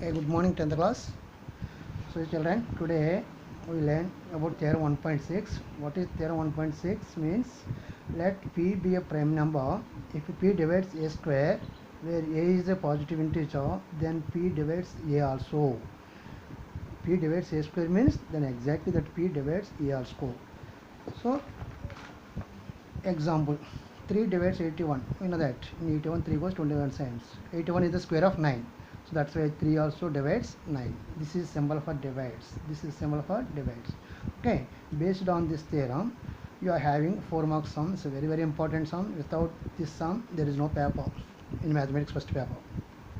Good morning 10th class. So children, today we learn about theorem 1.6. What is theorem 1.6 means? Let p be a prime number. If p divides a square, where a is a positive integer, then p divides a also. P divides a square means then exactly that p divides a also. So example, 3 divides 81. We know that in 81 3 goes 21 times. 81 is the square of 9. So that's why 3 also divides 9. This is symbol for divides. This is symbol for divides. Okay, based on this theorem, you are having 4 mark sum. It's a very important sum. Without this sum, there is no paper in mathematics first paper.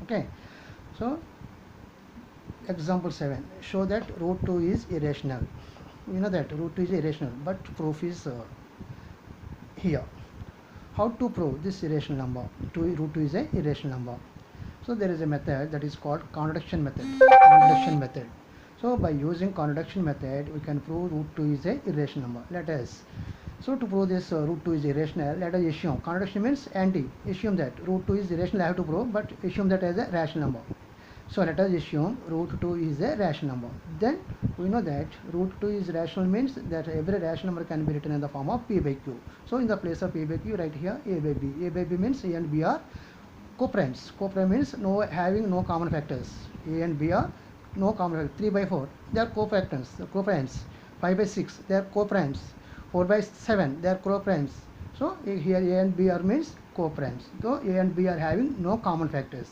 Okay, so example 7. Show that root 2 is irrational. You know that root 2 is irrational, but proof is here. How to prove this irrational number? Root 2 is a irrational number. So there is a method that is called contradiction method. Contradiction method. So by using contradiction method, we can prove root 2 is a irrational number. Let us. So to prove this root 2 is irrational, let us assume. Contradiction means anti. Assume that root 2 is irrational. I have to prove, but assume that as a rational number. So let us assume root 2 is a rational number. Then we know that root 2 is rational means that every rational number can be written in the form of p by q. So in the place of p by q, write here a by b. A by b means a and b are co-primes. Co-prime means having no common factors. A and b are no common factors. 3 by 4, they are co-factors, co-primes. 5 by 6, they are co-primes. 4 by 7, they are co-primes. So here a and b are means co-primes. So a and b are having no common factors.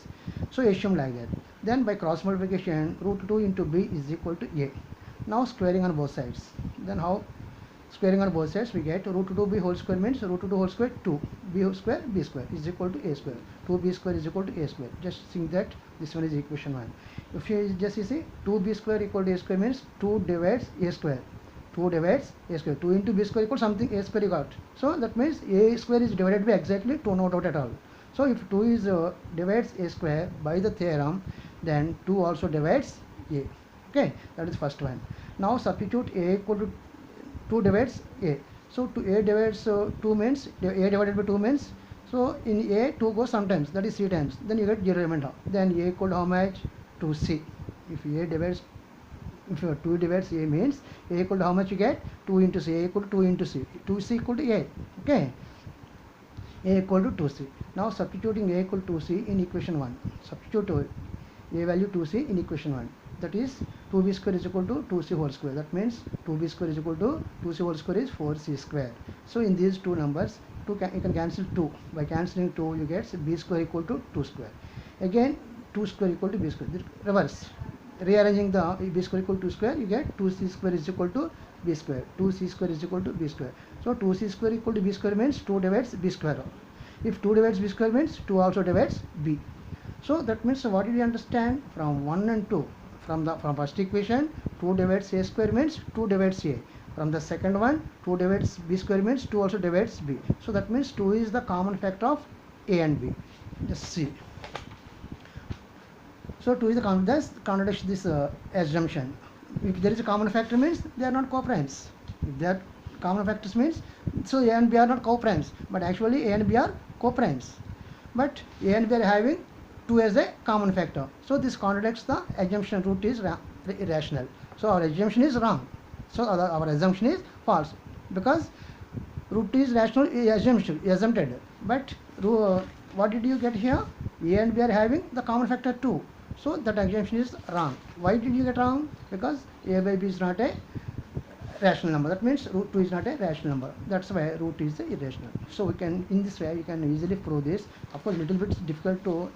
So assume like that. Then by cross multiplication, root 2 into b is equal to a. Now squaring on both sides. Then how? Squaring on both sides, we get root 2b whole square means root 2 whole square 2. B whole square b square is equal to a square. 2b square is equal to a square. Just think that this one is equation 1. If you just see 2b square equal to a square means 2 divides a square. 2 divides a square. 2 into b square equals something a square you got. So that means a square is divided by exactly 2, no doubt at all. So if 2 is divides a square by the theorem, then 2 also divides a. Okay, that is first one. Now substitute a equal to 2 divides a. So a divides 2 means a divided by 2 means, so in a 2 goes sometimes, that is c times, then you get 0 remainder. Then a equal to how much? 2c. If a divides, if 2 divides a means a equal to how much you get? 2 into c. A equal to 2 into c. 2c equal to a. Okay, a equal to 2c. Now substituting a equal to 2c in equation 1. Substitute a value 2c in equation 1. That is 2b square is equal to 2c whole square. That means 2b square is equal to 2c whole square is 4c square. So in these two numbers, you can cancel 2. By cancelling 2, you get b square equal to 2 square. Again 2 square equal to b square. Reverse. Rearranging the b square equal to 2 square, you get 2c square is equal to b square. 2c square is equal to b square. So 2c square equal to b square means 2 divides b square. If 2 divides b square means 2 also divides b. So that means what did you understand from 1 and 2? From first equation, 2 divides a square means 2 divides a. From the second one, 2 divides b square means 2 also divides b. So that means 2 is the common factor of a and b. Just see. So 2 is the common. Thus contradicts this assumption. If there is a common factor means they are not co-primes. If they are common factors means, so a and b are not co-primes, but actually a and b are co-primes. But a and b are having 2 as a common factor. So this contradicts the assumption root is irrational. So our assumption is wrong. So our assumption is false, because root 2 is rational assumpted. But what did you get here? A and b are having the common factor 2. So that assumption is wrong. Why did you get wrong? Because a by b is not a rational number. That means root 2 is not a rational number. That's why root is irrational. So we can, in this way, you can easily prove this. Of course, little bit difficult to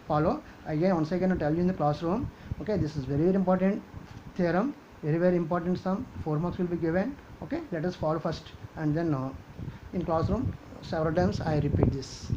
follow. Again, once again, I'll tell you in the classroom. Okay, this is very important theorem, very important sum. 4 marks will be given. Okay, let us follow first, and then in classroom several times I repeat this.